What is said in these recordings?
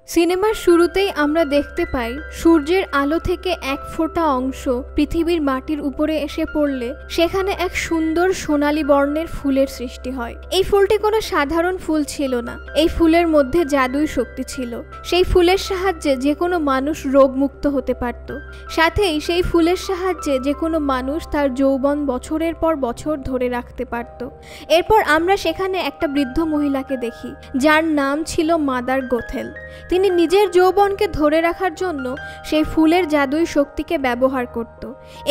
সিনেমার শুরুতেই আমরা দেখতে পাই সূর্যের আলো থেকে এক ফোঁটা অংশ পৃথিবীর মাটির উপরে এসে পড়লে সেখানে এক সুন্দর সোনালী বর্ণের ফুলের সৃষ্টি হয়। এই ফুলটি কোনো সাধারণ ফুল ছিল না, এই ফুলের মধ্যে জাদুই শক্তি ছিল। সেই ফুলের সাহায্যে যে কোনো মানুষ রোগমুক্ত হতে পারত, সাথেই সেই ফুলের সাহায্যে যে কোনো মানুষ তার যৌবন বছরের পর বছর ধরে রাখতে পারত। এরপর আমরা সেখানে একটা বৃদ্ধ মহিলাকে দেখি যার নাম ছিল মাদার গোথেল। তিনি নিজের যৌবনকে ধরে রাখার জন্য সেই ফুলের জাদুই শক্তিকে ব্যবহার করত।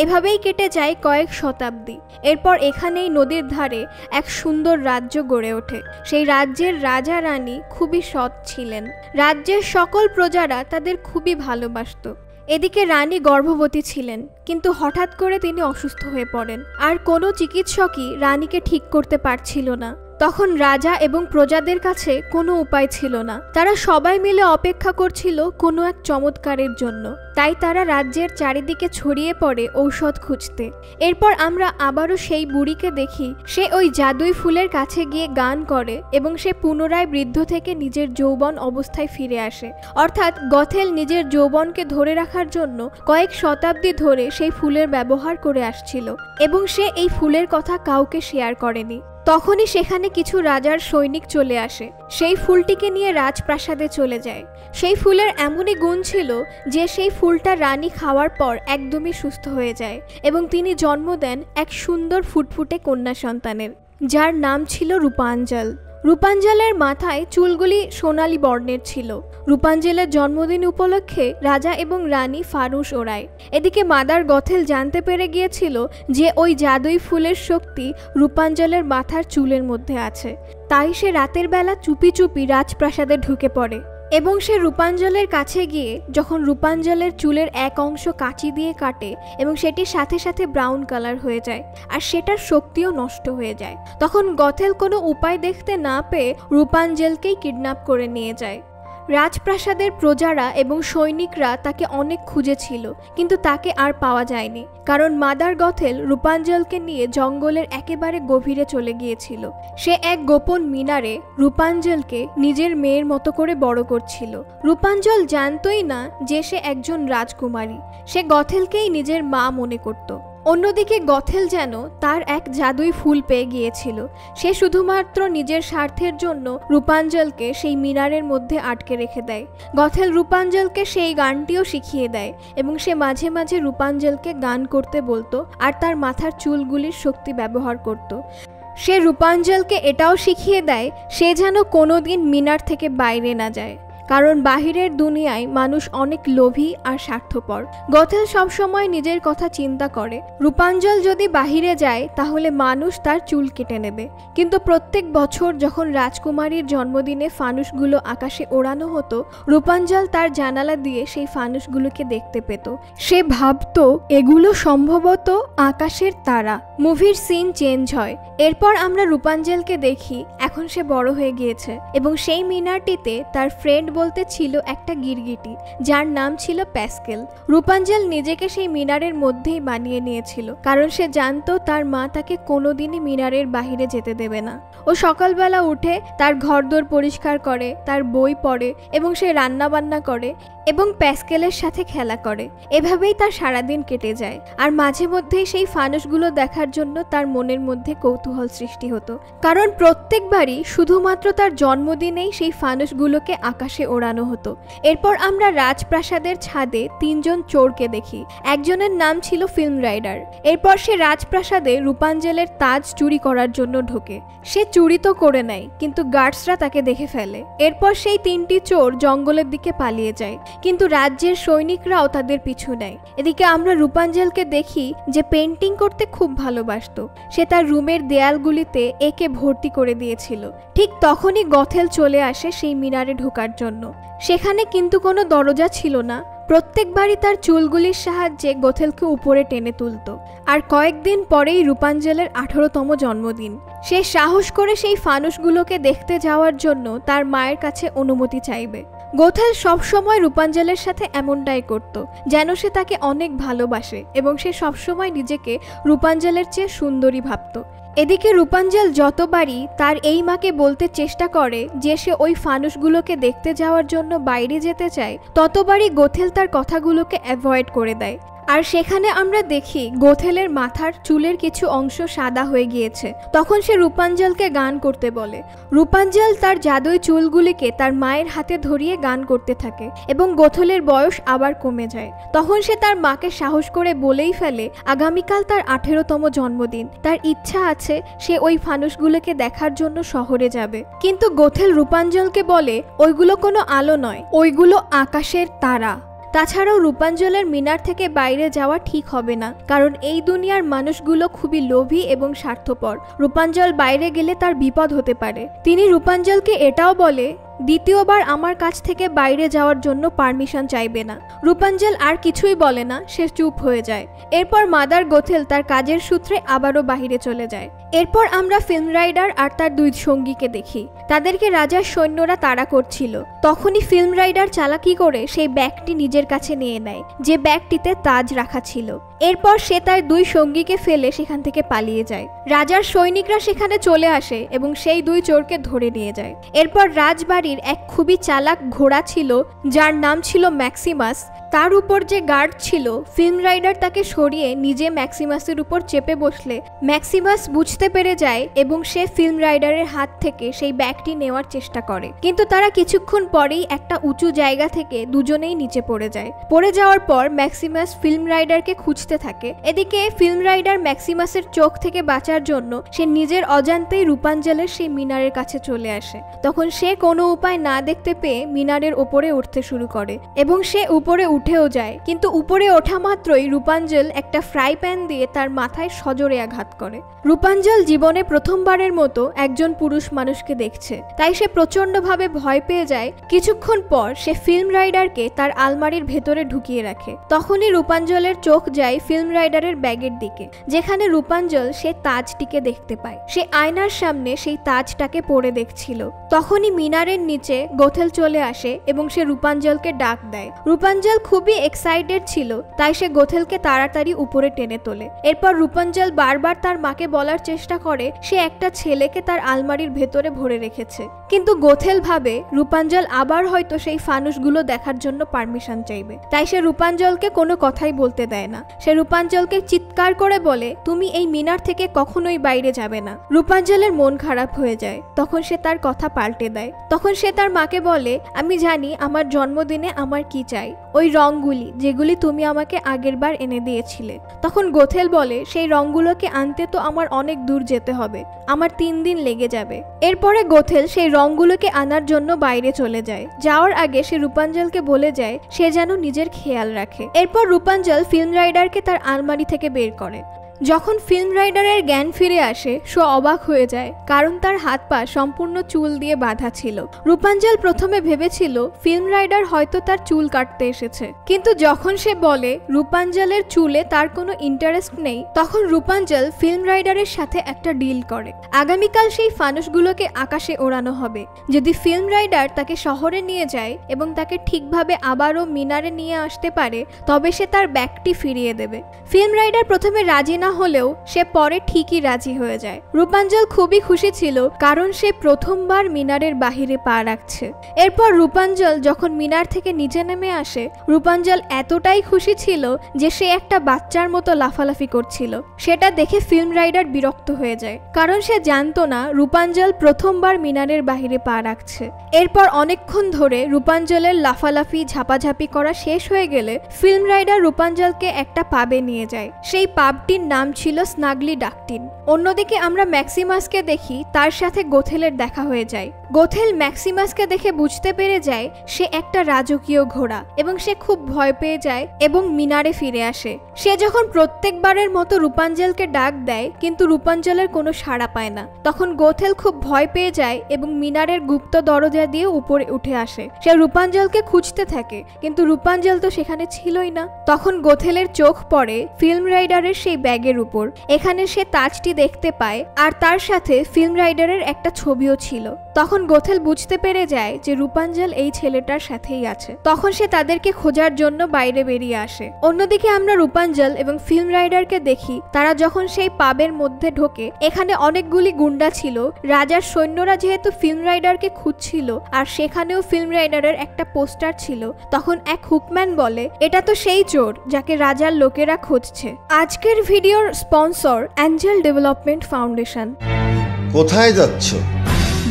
এভাবেই কেটে যায় কয়েক শতাব্দী। এরপর এখানেই নদীর ধারে এক সুন্দর রাজ্য গড়ে ওঠে। সেই রাজ্যের রাজা রানী খুবই সৎ ছিলেন। রাজ্যের সকল প্রজারা তাদের খুবই ভালোবাসত। এদিকে রানী গর্ভবতী ছিলেন, কিন্তু হঠাৎ করে তিনি অসুস্থ হয়ে পড়েন, আর কোনো চিকিৎসকই রানীকে ঠিক করতে পারছিল না। তখন রাজা এবং প্রজাদের কাছে কোনো উপায় ছিল না। তারা সবাই মিলে অপেক্ষা করছিল কোনো এক চমৎকারের জন্য। তাই তারা রাজ্যের চারিদিকে ছড়িয়ে পড়ে ঔষধ খুঁজতে। এরপর আমরা আবারও সেই বুড়িকে দেখি, সে ওই জাদুই ফুলের কাছে গিয়ে গান করে এবং সে পুনরায় বৃদ্ধ থেকে নিজের যৌবন অবস্থায় ফিরে আসে। অর্থাৎ গথেল নিজের যৌবনকে ধরে রাখার জন্য কয়েক শতাব্দী ধরে সেই ফুলের ব্যবহার করে আসছিল এবং সে এই ফুলের কথা কাউকে শেয়ার করেনি। তখনই সেখানে কিছু রাজার সৈনিক চলে আসে, সেই ফুলটিকে নিয়ে রাজপ্রাসাদে চলে যায়। সেই ফুলের এমনই গুণ ছিল যে সেই ফুলটা রানী খাওয়ার পর একদমই সুস্থ হয়ে যায় এবং তিনি জন্ম দেন এক সুন্দর ফুটফুটে কন্যা সন্তানের, যার নাম ছিল রূপাঞ্জল। রূপাঞ্জলের মাথায় চুলগুলি সোনালী বর্ণের ছিল। রূপাঞ্জলের জন্মদিন উপলক্ষে রাজা এবং রানী ফানুস ওড়ায়। এদিকে মাদার গথেল জানতে পেরে গিয়েছিল যে ওই জাদুই ফুলের শক্তি রূপাঞ্জলের মাথার চুলের মধ্যে আছে। তাই সে রাতের বেলা চুপি চুপি রাজপ্রাসাদে ঢুকে পড়ে এবং সে রূপাঞ্জলের কাছে গিয়ে যখন রূপাঞ্জলের চুলের এক অংশ কাঁচি দিয়ে কাটে এবং সেটির সাথে সাথে ব্রাউন কালার হয়ে যায় আর সেটার শক্তিও নষ্ট হয়ে যায়, তখন গথেল কোনো উপায় দেখতে না পেয়ে রূপাঞ্জলকেই কিডন্যাপ করে নিয়ে যায়। রাজপ্রাসাদের প্রজারা এবং সৈনিকরা তাকে অনেক খুঁজেছিল, কিন্তু তাকে আর পাওয়া যায়নি, কারণ মাদার গথেল রূপাঞ্জলকে নিয়ে জঙ্গলের একেবারে গভীরে চলে গিয়েছিল। সে এক গোপন মিনারে রূপাঞ্জলকে নিজের মেয়ের মতো করে বড় করছিল। রূপাঞ্জল জানতই না যে সে একজন রাজকুমারী। সে গথেলকেই নিজের মা মনে করত। অন্যদিকে গথেল যেন তার এক জাদুই ফুল পেয়ে গিয়েছিল। সে শুধুমাত্র নিজের স্বার্থের জন্য রূপাঞ্জলকে সেই মিনারের মধ্যে আটকে রেখে দেয়। গথেল রূপাঞ্জলকে সেই গানটিও শিখিয়ে দেয় এবং সে মাঝে মাঝে রূপাঞ্জলকে গান করতে বলতো আর তার মাথার চুলগুলির শক্তি ব্যবহার করত। সে রূপাঞ্জলকে এটাও শিখিয়ে দেয় সে যেন কোনোদিন মিনার থেকে বাইরে না যায়, কারণ বাহিরের দুনিয়ায় মানুষ অনেক লোভী আর স্বার্থপর। গথেল সবসময় নিজের কথা চিন্তা করে, রূপাঞ্জল যদি বাহিরে যায় তাহলে মানুষ তার চুল কেটে নেবে। কিন্তু প্রত্যেক বছর যখন রাজকুমারীর জন্মদিনে ফানুসগুলো আকাশে ওড়ানো হতো, রূপাঞ্জল তার জানালা দিয়ে সেই ফানুসগুলোকে দেখতে পেত। সে ভাবতো এগুলো সম্ভবত আকাশের তারা। মুভির সিন চেঞ্জ হয়। এরপর আমরা রূপাঞ্জলকে দেখি এখন সে বড় হয়ে গিয়েছে এবং সেই মিনারটিতে তার ফ্রেন্ড বলতে ছিল একটা গিরগিটি, যার নাম ছিল প্যাস্কেল। রূপাঞ্জল নিজেকে সেই মিনারের মধ্যেই বানিয়ে নিয়েছিল, কারণ সে জানতো তার মা তাকে কোনোদিনই মিনারের বাহিরে যেতে দেবে না। ও সকালবেলা উঠে তার ঘরদোর পরিষ্কার করে, তার বই পড়ে এবং সে রান্না বান্না করে এবং প্যাস্কেলের সাথে খেলা করে। এভাবেই তার সারাদিন কেটে যায়। আর মাঝে মধ্যেই সেই ফানুসগুলো দেখার জন্য তার মনের মধ্যে কৌতূহল সৃষ্টি হতো, কারণ প্রত্যেকবারই শুধুমাত্র তার জন্মদিনেই সেই ফানুসগুলোকে আকাশে ওড়ানো হতো। এরপর আমরা রাজপ্রাসাদের ছাদে তিনজন চোরকে দেখি। একজনের নাম ছিল ফিল্ম রাইডার। এরপর সে রাজপ্রাসাদে রূপাঞ্জলের তাজ চুরি করার জন্য ঢোকে। সে চুরি তো করে নেয়, কিন্তু গার্ডসরা তাকে দেখে ফেলে। এরপর সেই তিনটি চোর জঙ্গলের দিকে পালিয়ে যায়, কিন্তু রাজ্যের সৈনিকরাও তাদের পিছু নেয়। এদিকে আমরা রূপাঞ্জলকে দেখি যে পেন্টিং করতে খুব ভালোবাসতো। সে তার রুমের দেয়ালগুলিতে একে ভর্তি করে দিয়েছিল। ঠিক তখনই গথেল চলে আসে সেই মিনারে ঢোকার জন্য। সেখানে কিন্তু কোনো দরজা ছিল না। প্রত্যেকবারই তার চুলগুলির সাহায্যে গথেলকে উপরে টেনে তুলত। আর কয়েকদিন পরেই রূপাঞ্জলের 18তম জন্মদিন। সে সাহস করে সেই ফানুসগুলোকে দেখতে যাওয়ার জন্য তার মায়ের কাছে অনুমতি চাইবে। গোথেল সবসময় রূপাঞ্জলের সাথে এমনটাই করত, যেন সে তাকে অনেক ভালোবাসে এবং সে সবসময় নিজেকে রূপাঞ্জলের চেয়ে সুন্দরী ভাবত। এদিকে রূপাঞ্জল যতবারই তার এই মাকে বলতে চেষ্টা করে যে সে ওই ফানুসগুলোকে দেখতে যাওয়ার জন্য বাইরে যেতে চায়, ততবারই গোথেল তার কথাগুলোকে অ্যাভয়েড করে দেয়। আর সেখানে আমরা দেখি গোথেলের মাথার চুলের কিছু অংশ সাদা হয়ে গিয়েছে। তখন সে রূপাঞ্জলকে গান করতে বলে। রূপাঞ্জল তার জাদুই চুলগুলিকে তার মায়ের হাতে ধরিয়ে গান করতে থাকে এবং গোথেলের বয়স আবার কমে যায়। তখন সে তার মাকে সাহস করে বলেই ফেলে আগামীকাল তার 18তম জন্মদিন, তার ইচ্ছা আছে সে ওই ফানুসগুলোকে দেখার জন্য শহরে যাবে। কিন্তু গোথেল রূপাঞ্জলকে বলে ওইগুলো কোনো আলো নয়, ওইগুলো আকাশের তারা। তাছাড়াও রূপাঞ্জলের মিনার থেকে বাইরে যাওয়া ঠিক হবে না, কারণ এই দুনিয়ার মানুষগুলো খুবই লোভী এবং স্বার্থপর। রূপাঞ্জল বাইরে গেলে তার বিপদ হতে পারে। তিনি রূপাঞ্জলকে এটাও বলে দ্বিতীয়বার আমার কাছ থেকে বাইরে যাওয়ার জন্য পারমিশন চাইবে না। রূপাঞ্জল আর কিছুই বলে না, সে চুপ হয়ে যায়। এরপর মাদার গোথেল তার কাজের সূত্রে আবারও বাহিরে চলে যায়। এরপর আমরা ফিল্ম রাইডার আর তার দুই সঙ্গীকে দেখি। তাদেরকে রাজার সৈন্যরা তাড়া করছিল। তখনই ফিল্ম রাইডার চালাকি করে সেই ব্যাগটি নিজের কাছে নিয়ে নেয়, যে ব্যাগটিতে তাজ রাখা ছিল। এরপর সে তার দুই সঙ্গীকে ফেলে সেখান থেকে পালিয়ে যায়। রাজার সৈনিকরা সেখানে চলে আসে এবং সেই দুই চোরকে ধরে নিয়ে যায়। এরপর রাজবাড়ির এক খুবই চালাক ঘোড়া ছিল, যার নাম ছিল ম্যাক্সিমাস। তার উপর যে গার্ড ছিল, ফিল্ম রাইডার তাকে সরিয়ে নিজে ম্যাক্সিমাসের উপর চেপে বসলে ম্যাক্সিমাস বুঝতে পেরে যায় এবং সে ফিল্ম রাইডারের হাত থেকে সেই ব্যাগটি নেওয়ার চেষ্টা করে। কিন্তু তারা কিছুক্ষণ পরেই একটা উঁচু জায়গা থেকে দুজনেই নিচে পড়ে যায়। পড়ে যাওয়ার পর ম্যাক্সিমাস ফিল্ম রাইডারকে খুঁজতে থাকে। এদিকে ফিল্ম রাইডার ম্যাক্সিমাসের চোখ থেকে বাঁচার জন্য সে নিজের অজান্তেই রূপাঞ্জলের সেই মিনারের কাছে চলে আসে। তখন সে কোনো উপায় না দেখতে পেয়ে মিনারের ওপরে উঠতে শুরু করে এবং সে উপরে উঠেও যায়। কিন্তু উপরে ওঠা মাত্রই রূপাঞ্জল একটা ফ্রাই প্যান দিয়ে তার মাথায় সজোরে আঘাত করে। রূপাঞ্জল জীবনে প্রথমবারের মতো একজন পুরুষ মানুষকে দেখছে, তাই সে প্রচন্ডভাবে ভয় পেয়ে যায়। কিছুক্ষণ পর সে ফিল্ম রাইডারকে তার আলমারির ভেতরে ঢুকিয়ে রাখে। তখনই রূপাঞ্জলের চোখ যায় ফিল্ম রাইডারের ব্যাগের দিকে, যেখানে রূপাঞ্জল সে তাজটিকে দেখতে পায়। সে আয়নার সামনে সেই তাজটাকে পরে দেখছিল। তখনই মিনারের নিচে গোথেল চলে আসে এবং সে রূপাঞ্জলকে ডাক দেয়। রূপাঞ্জল খুবই এক্সাইটেড ছিল, তাই সে গোথেলকে তাড়াতাড়ি উপরে টেনে তোলে। এরপর রূপাঞ্জল বারবার তার মাকে বলার চেষ্টা করে সে একটা ছেলেকে তার আলমারির ভেতরে ভরে রেখেছে। কিন্তু গোথেল ভাবে রূপাঞ্জল আবার হয়তো সেই ফানুসগুলো দেখার জন্য পারমিশন চাইবে, তাই সে রূপাঞ্জলকে কোনো কথাই বলতে দেয় না। সে রূপাঞ্জলকে চিৎকার করে বলে তুমি এই মিনার থেকে কখনোই বাইরে যাবে না। রূপাঞ্জলের মন খারাপ হয়ে যায়। তখন সে তার কথা পাল্টে দেয়। তখন সে তার মাকে বলে আমি জানি আমার জন্মদিনে আমার কি চাই, ওই রংগুলি যেগুলি তুমি আমাকে আগের বার এনে দিয়েছিলে। তখন গোথেল বলে সেই রংগুলোকে আনতে তো আমার অনেক দূর যেতে হবে, আমার 3 দিন লেগে যাবে। এরপরে গোথেল সেই রংগুলোকে আনার জন্য বাইরে চলে যায়। যাওয়ার আগে সে রূপাঞ্জলকে বলে যায় সে যেন নিজের খেয়াল রাখে। এরপর রূপাঞ্জল ফিল্ম রাইডারকে তার আলমারি থেকে বের করে। যখন ফিল্ম রাইডারের জ্ঞান ফিরে আসে সে অবাক হয়ে যায়, কারণ তার হাত পা সম্পূর্ণ চুল দিয়ে বাঁধা ছিল। রূপাঞ্জল প্রথমে ভেবেছিল ফিল্ম রাইডার হয়তো তার চুল কাটতে এসেছে, কিন্তু যখন সে বলে রূপাঞ্জলের চুলে তার কোনো ইন্টারেস্ট নেই, তখন রূপাঞ্জল ফিল্ম রাইডারের সাথে একটা ডিল করে। আগামীকাল সেই ফানুসগুলোকে আকাশে ওড়ানো হবে। যদি ফিল্ম রাইডার তাকে শহরে নিয়ে যায় এবং তাকে ঠিকভাবে আবারও মিনারে নিয়ে আসতে পারে, তবে সে তার ব্যাগটি ফিরিয়ে দেবে। ফিল্ম রাইডার প্রথমে রাজি না হলেও সে পরে ঠিকই রাজি হয়ে যায়। রূপাঞ্জল খুবই খুশি ছিল, কারণ সে প্রথমবার মিনারের বাহিরে পা রাখছে। এরপর রূপাঞ্জল যখন মিনার থেকে নিচে নেমে আসে, রূপাঞ্জল এতটাই খুশি ছিল যে সে একটা বাচ্চার মতো লাফালাফি করছিল। সেটা দেখে ফিল্ম রাইডার বিরক্ত হয়ে যায়, কারণ সে জানতো না রূপাঞ্জল প্রথমবার মিনারের বাহিরে পা রাখছে। এরপর অনেকক্ষণ ধরে রূপাঞ্জলের লাফালাফি ঝাপাঝাপি করা শেষ হয়ে গেলে ফিল্ম রাইডার রূপাঞ্জলকে একটা পাবে নিয়ে যায়। সেই পাবটির নাম ছিল স্নাগলি ডাকটিন। অন্যদিকে আমরা ম্যাক্সিমাসকে দেখি, তার সাথে গোথেলের দেখা হয়ে যায়। গোথেল ম্যাক্সিমাসকে দেখে বুঝতে পেরে যায় সে একটা রাজকীয় ঘোড়া এবং সে খুব ভয় পেয়ে যায় এবং মিনারে ফিরে আসে। সে যখন প্রত্যেকবারের মতো রূপাঞ্জলকে ডাক দেয়, কিন্তু রূপাঞ্জলের কোনো সাড়া পায় না। তখন গোথেল খুব ভয় পেয়ে যায় এবং মিনারের গুপ্ত দরজা দিয়ে উপরে উঠে আসে। সে রূপাঞ্জলকে খুঁজতে থাকে, কিন্তু রূপাঞ্জল তো সেখানে ছিলই না। তখন গোথেলের চোখ পড়ে ফিল্ম রাইডারের সেই ব্যাগের উপর। এখানে সে তাজটি দেখতে পায় আর তার সাথে ফিল্ম রাইডারের একটা ছবিও ছিল। তখন গোথেল বুঝতে পেরে যায় যে রূপাঞ্জল এই ছেলেটার সাথেই আছে। তখন সে তাদেরকে খোঁজার জন্য বাইরে বেরিয়ে আসে। অন্যদিকে আমরা রূপাঞ্জল এবং ফিল্ম রাইডারকে দেখি তারা যখন সেই পাবের মধ্যে ঢোকে, এখানে অনেকগুলি গুন্ডা ছিল। রাজার সৈন্যরা যেহেতু ফিল্ম রাইডারকে খুঁজছিল আর সেখানেও ফিল্ম রাইডারের একটা পোস্টার ছিল, তখন এক হুকম্যান বলে এটা তো সেই চোর যাকে রাজার লোকেরা খুঁজছে। আজকের ভিডিওর স্পন্সর অ্যাঞ্জেল ডেভেলপমেন্ট ফাউন্ডেশন। কোথায় যাচ্ছ?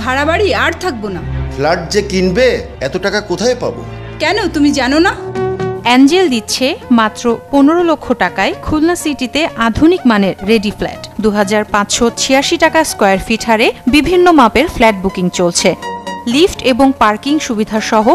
ভাড়া বাড়ি আর থাকবো না। ফ্ল্যাট যে কিনবে এত টাকা কোথায় পাবো? কেন, তুমি জানো না? অ্যাঞ্জেল দিচ্ছে মাত্র 15 লক্ষ টাকায় খুলনা সিটিতে আধুনিক মানের রেডি ফ্ল্যাট। 2586 টাকা স্কয়ার ফিট হারে বিভিন্ন মাপের ফ্ল্যাট বুকিং চলছে। লিফট এবং পার্কিং সুবিধা সহ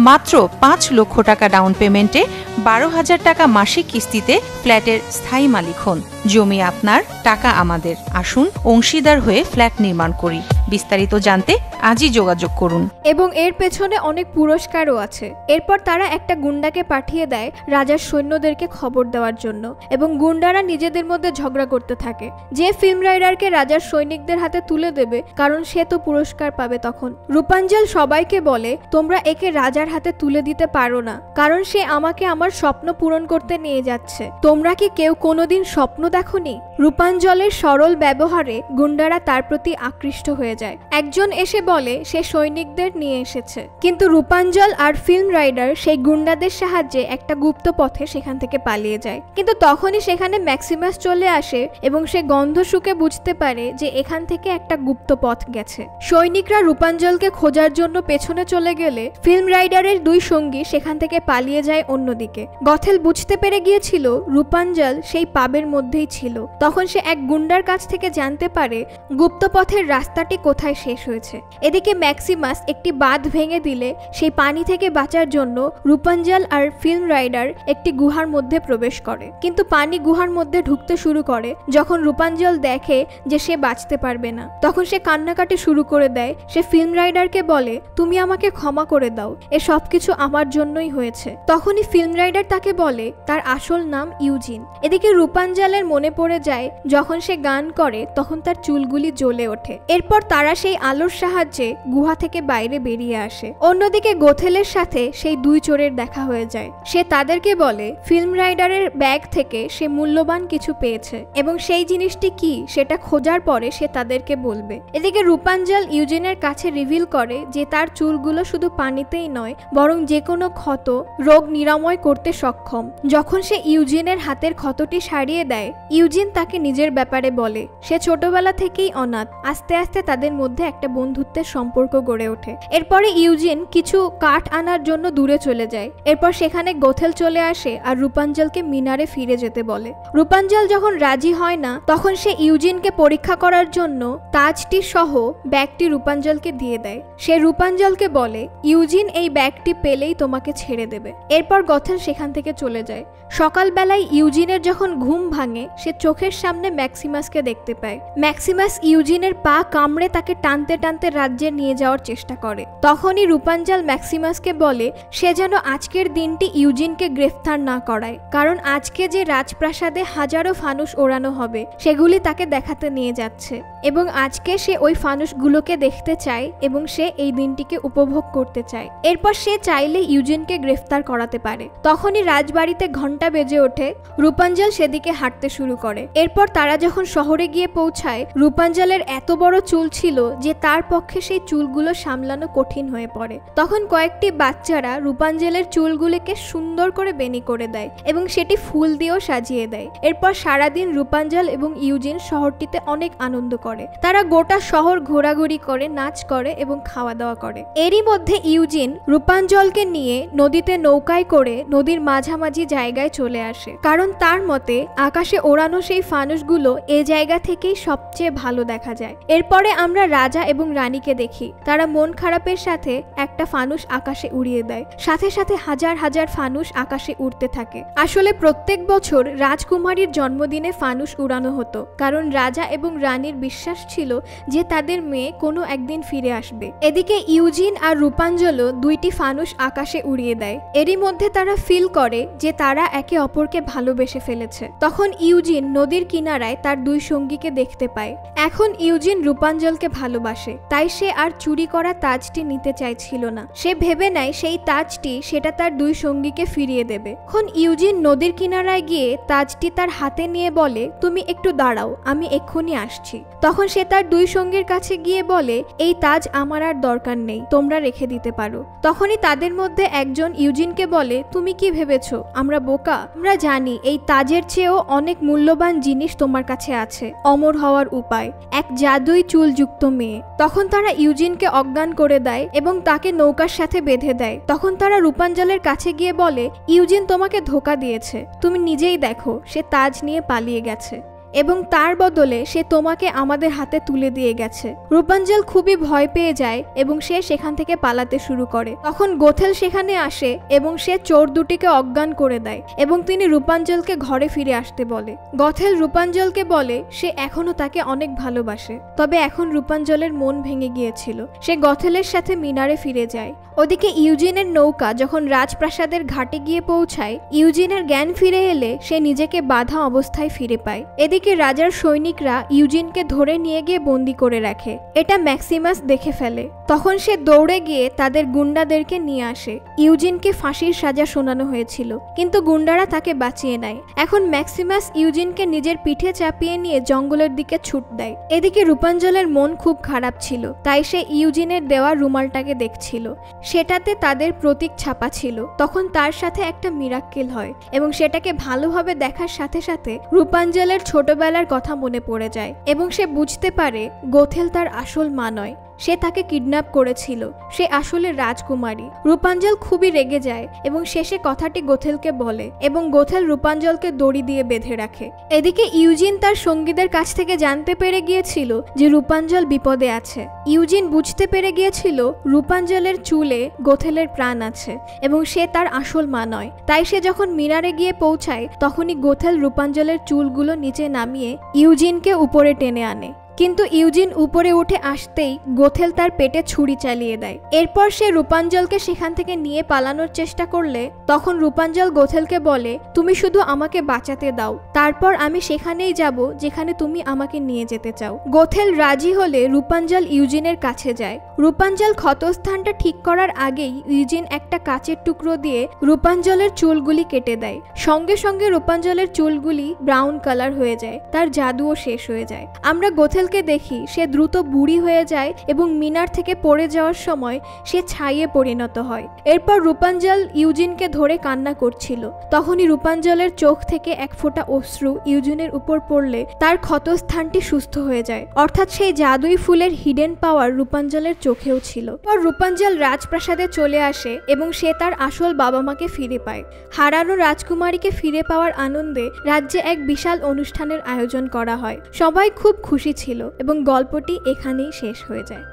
মাত্র 5 লক্ষ টাকা ডাউন পেমেন্টে 12,000 টাকা মাসিক কিস্তিতে ফ্ল্যাটের স্থায়ী মালিক হন। জমি আপনার, টাকা আমাদের। আসুন অংশীদার হয়ে ফ্ল্যাট নির্মাণ করি। বিস্তারিত জানতে আজই যোগাযোগ করুন। এবং এর পেছনে অনেক পুরস্কারও আছে। এরপর তারা একটা গুন্ডাকে পাঠিয়ে দেয় রাজার সৈন্যদেরকে খবর দেওয়ার জন্য, এবং গুন্ডারা নিজেদের মধ্যে ঝগড়া করতে থাকে যে ফিল্ম রাইডারকে রাজার সৈনিকদের হাতে তুলে দেবে, কারণ সে তো পুরস্কার পাবে। তখন রূপাঞ্জল সবাইকে বলে তোমরা একে রাজার হাতে তুলে দিতে পারো না, কারণ সে আমাকে আমার স্বপ্ন পূরণ করতে নিয়ে যাচ্ছে। তোমরা কি কেউ কোনোদিন স্বপ্ন দেখোনি? রূপাঞ্জলের সরল ব্যবহারে গুন্ডারা তার প্রতি আকৃষ্ট হয়ে যায়। একজন এসে বলে সে সৈনিকদের নিয়ে এসেছে, কিন্তু রূপাঞ্জল আর ফিল্ম রাইডার সেই গুন্ডাদের সাহায্যে একটা গুপ্ত পথে সেখান থেকে পালিয়ে যায়। কিন্তু তখনই সেখানে ম্যাক্সিমাস চলে আসে এবং সে গন্ধ শুকে বুঝতে পারে যে এখান থেকে একটা গুপ্ত পথ গেছে। সৈনিকরা রূপাঞ্জলকে খোঁজার জন্য পেছনে চলে গেলে ফিল্ম রাইডারের দুই সঙ্গী সেখান থেকে পালিয়ে যায় অন্যদিকে। গথেল বুঝতে পেরে গিয়েছিল রূপাঞ্জল সেই পাবের মধ্যেই ছিল। তখন সে এক গুন্ডার কাছ থেকে জানতে পারে গুপ্ত পথের রাস্তাটি কোথায় শেষ হয়েছে। এদিকে ম্যাক্সিমাস একটি বাঁধ ভেঙে দিলে সেই পানি থেকে বাঁচার জন্য রূপাঞ্জল আর ফিল্ম রাইডার একটি গুহার মধ্যে প্রবেশ করে, কিন্তু পানি গুহার মধ্যে ঢুকতে শুরু করে। যখন রূপাঞ্জল দেখে যে সে বাঁচতে পারবে না, তখন সে কান্নাকাটি শুরু করে দেয়। সে ফিল্ম রাইডারকে বলে তুমি আমাকে ক্ষমা করে দাও, এ সবকিছু আমার জন্যই হয়েছে। তখনই ফিল্ম রাইডার তাকে বলে তার আসল নাম ইউজিন। এদিকে রূপাঞ্জলের মনে পড়ে যায় যখন সে গান করে তখন তার চুলগুলি জ্বলে ওঠে। এরপর তারা সেই আলোর সাহায্যে গুহা থেকে বাইরে বেরিয়ে আসে। অন্যদিকে গোথেলের সাথে সেই দুই চোরের দেখা হয়ে যায়। সে তাদেরকে বলে ফিল্ম রাইডারের ব্যাগ থেকে সে মূল্যবান কিছু পেয়েছে এবং সেই জিনিসটি কি সেটা খোঁজার পরে সে তাদেরকে বলবে। এদিকে রূপাঞ্জল ইউজিনের কাছে রিভিল করে যে তার চুলগুলো শুধু পানিতেই নয় বরং যে কোনো ক্ষত রোগ নিরাময় করতে সক্ষম। যখন সে ইউজিনের হাতের ক্ষতটি সারিয়ে দেয়, ইউজিন তাকে নিজের ব্যাপারে বলে সে ছোটবেলা থেকেই অনাথ। আস্তে আস্তে তাদের মধ্যে একটা বন্ধুত্বের সম্পর্ক গড়ে ওঠে। এরপরে ইউজিন কিছু কাঠ আনার জন্য দূরে চলে যায়। এরপর সেখানে গোথেল চলে আসে আর রূপাঞ্জলকে মিনারে ফিরে যেতে বলে। রূপাঞ্জল যখন রাজি হয় না, তখন সে ইউজিনকে পরীক্ষা করার জন্য তাজটি সহ ব্যাগটি রূপাঞ্জলকে দিয়ে দেয়। সে রূপাঞ্জলকে বলে ইউজিন এই ব্যাগটি পেলেই তোমাকে ছেড়ে দেবে। এরপর গোথেল সেখান থেকে চলে যায়। সকালবেলায় ইউজিনের যখন ঘুম ভাঙে, সে চোখের সামনে ম্যাক্সিমাসকে দেখতে পায়। ম্যাক্সিমাস ইউজিনের পা কামড়ে তাকে টানতে টানতে রাজ্যে নিয়ে যাওয়ার চেষ্টা করে। তখনই রূপাঞ্জল ম্যাক্সিমাসকে বলে সে যেন আজকের দিনটি ইউজিনকে গ্রেফতার না করায়, কারণ আজকে যে রাজপ্রাসাদে হাজারো ফানুস ওড়ানো হবে সেগুলি তাকে দেখাতে নিয়ে যাচ্ছে এবং আজকে সে ওই ফানুসগুলোকে দেখতে চায় এবং সে এই দিনটিকে উপভোগ করতে চায়। এরপর সে চাইলে ইউজিনকে গ্রেফতার করাতে পারে। তখনই রাজবাড়িতে ঘন্টা বেজে ওঠে। রূপাঞ্জল সেদিকে হাঁটতে শুরু করে। এরপর তারা যখন শহরে গিয়ে পৌঁছায়, রূপাঞ্জলের এত বড় চুল ছিল যে তার পক্ষে সেই চুলগুলো সামলানো কঠিন হয়ে পড়ে। তখন কয়েকটি বাচ্চারা রূপাঞ্জলের চুলগুলোকে সুন্দর করে বেনি করে দেয় এবং সেটি ফুল দিয়েও সাজিয়ে দেয়। এরপর সারাদিন রূপাঞ্জল এবং ইউজিন শহরটিতে অনেক আনন্দ করে। তারা গোটা শহর ঘোরাঘুরি করে, নাচ করে এবং খাওয়া দাওয়া করে। এরই মধ্যে ইউজিন রূপাঞ্জলকে নিয়ে নদীতে নৌকায় করে নদীর মাঝামাঝি জায়গায় চলে আসে, কারণ তার মতে আকাশে ওড়ানো সেই ফানুসগুলো এ জায়গা থেকেই সবচেয়ে ভালো দেখা যায়। এরপরে আমরা রাজা এবং রানীকে দেখি। তারা মন খারাপের সাথে একটা ফানুস আকাশে উড়িয়ে দেয়। সাথে সাথে হাজার হাজার ফানুস আকাশে উড়তে থাকে। আসলে প্রত্যেক বছর রাজকুমারীর জন্মদিনে ফানুস উড়ানো হতো, কারণ রাজা এবং রানীর বিশ্বাস ছিল যে তাদের মেয়ে কোনো একদিন ফিরে আসবে। এদিকে ইউজিন আর রূপাঞ্জলও দুইটি ফানুস আকাশে উড়িয়ে দেয়। এরই মধ্যে তারা ফিল করে যে তারা একে অপরকে ভালোবেসে ফেলেছে। তখন ইউজিন ইউজিন নদীর কিনারায় তার দুই সঙ্গীকে দেখতে পায়। এখন ইউজিন রূপাঞ্জলকে ভালোবাসে, তাই সে আর চুরি করা তাজটি নিতে চাইছিল না। সে ভেবে নেয় সেই তাজটি সেটা তার দুই সঙ্গীকে ফিরিয়ে দেবে। এখন ইউজিন নদীর কিনারায় গিয়ে তাজটি তার হাতে নিয়ে বলে, তুমি একটু দাঁড়াও, আমি এক্ষুনি আসছি। তখন সে তার দুই সঙ্গীর কাছে গিয়ে বলে, এই তাজ আমার আর দরকার নেই, তোমরা রেখে দিতে পারো। তখনই তাদের মধ্যে একজন ইউজিনকে বলে, তুমি কি ভেবেছো আমরা বোকা? আমরা জানি এই তাজের চেয়েও অনেক মূল্যবান জিনিস তোমার কাছে আছে, অমর হওয়ার উপায়, এক জাদুই চুলযুক্ত মেয়ে। তখন তারা ইউজিনকে অজ্ঞান করে দেয় এবং তাকে নৌকার সাথে বেঁধে দেয়। তখন তারা রূপাঞ্জলের কাছে গিয়ে বলে, ইউজিন তোমাকে ধোঁকা দিয়েছে, তুমি নিজেই দেখো সে তাজ নিয়ে পালিয়ে গেছে এবং তার বদলে সে তোমাকে আমাদের হাতে তুলে দিয়ে গেছে। রূপাঞ্জল খুবই ভয় পেয়ে যায় এবং সে সেখান থেকে পালাতে শুরু করে। তখন গোথেল সেখানে আসে এবং সে চোর দুটিকে অজ্ঞান করে দেয় এবং তিনি রূপাঞ্জলকে ঘরে ফিরে আসতে বলে। গোথেল রূপাঞ্জলকে বলে সে এখনো তাকে অনেক ভালোবাসে, তবে এখন রূপাঞ্জলের মন ভেঙে গিয়েছিল। সে গোথেলের সাথে মিনারে ফিরে যায়। ওদিকে ইউজিনের নৌকা যখন রাজপ্রাসাদের ঘাটে গিয়ে পৌঁছায়, ইউজিনের জ্ঞান ফিরে এলে সে নিজেকে বাঁধা অবস্থায় ফিরে পায়। এদিকে রাজার সৈনিকরা ইউজিনকে ধরে নিয়ে গিয়ে বন্দি করে রাখে। এটা ম্যাক্সিমাস দেখে ফেলে। তখন সে দৌড়ে গিয়ে তাদের গুন্ডাদেরকে নিয়ে আসে। ইউজিনকে ফাঁসির সাজা শোনানো হয়েছিল, কিন্তু গুন্ডারা তাকে বাঁচিয়ে নেয়। এখন ম্যাক্সিমাস ইউজিনকে নিজের পিঠে চাপিয়ে নিয়ে জঙ্গলের দিকে ছুট দেয়। এদিকে রূপাঞ্জলের মন খুব খারাপ ছিল, তাই সে ইউজিনের দেওয়া রুমালটাকে দেখছিল। সেটাতে তাদের প্রতীক ছাপা ছিল। তখন তার সাথে একটা মিরাক্কেল হয় এবং সেটাকে ভালোভাবে দেখার সাথে সাথে রূপাঞ্জলের ছোটবেলার কথা মনে পড়ে যায় এবং সে বুঝতে পারে গোথেল তার আসল মা নয়, সে তাকে কিডন্যাপ করেছিল, সে আসলে রাজকুমারী। রূপাঞ্জল খুবই রেগে যায় এবং শেষে কথাটি গোথেলকে বলে এবং গোথেল রূপাঞ্জলকে দড়ি দিয়ে বেঁধে রাখে। এদিকে ইউজিন তার সঙ্গীদের কাছ থেকে জানতে পেরে গিয়েছিল যে রূপাঞ্জল বিপদে আছে। ইউজিন বুঝতে পেরে গিয়েছিল রূপাঞ্জলের চুলে গোথেলের প্রাণ আছে এবং সে তার আসল মা নয়। তাই সে যখন মিনারে গিয়ে পৌঁছায়, তখনই গোথেল রূপাঞ্জলের চুলগুলো নিচে নামিয়ে ইউজিনকে উপরে টেনে আনে। কিন্তু ইউজিন উপরে উঠে আসতেই গোথেল তার পেটে ছুরি চালিয়ে দেয়। এরপর সে রূপাঞ্জলকে সেখান থেকে নিয়ে পালানোর চেষ্টা করলে তখন রূপাঞ্জল গোথেলকে বলে, তুমি শুধু আমাকে বাঁচাতে দাও, তারপর আমি সেখানেই যাব যেখানে তুমি আমাকে নিয়ে যেতে চাও। গোথেল রাজি হলে রূপাঞ্জল ইউজিনের কাছে যায়। রূপাঞ্জল ক্ষতস্থানটা ঠিক করার আগেই ইউজিন একটা কাচের টুকরো দিয়ে রূপাঞ্জলের চুলগুলি কেটে দেয়। সঙ্গে সঙ্গে রূপাঞ্জলের চুলগুলি ব্রাউন কালার হয়ে যায়, তার জাদুও শেষ হয়ে যায়। আমরা গোথেলকে দেখি সে দ্রুত বুড়ি হয়ে যায় এবং মিনার থেকে পড়ে যাওয়ার সময় সে ছাইয়ে পরিণত হয়। এরপর রূপাঞ্জল ইউজিনকে ধরে কান্না করছিল। তখনই রূপাঞ্জলের চোখ থেকে এক ফোঁটা অশ্রু ইউজিনের উপর পড়লে তার ক্ষতস্থানটি সুস্থ হয়ে যায়। অর্থাৎ সেই জাদুই ফুলের হিডেন পাওয়ার রূপাঞ্জলের চোখেও ছিল। পর রূপাঞ্জল রাজপ্রাসাদে চলে আসে এবং সে তার আসল বাবা মাকে ফিরে পায়। হারানো রাজকুমারীকে ফিরে পাওয়ার আনন্দে রাজ্যে এক বিশাল অনুষ্ঠানের আয়োজন করা হয়। সবাই খুব খুশি ছিল এবং গল্পটি এখানেই শেষ হয়ে যায়।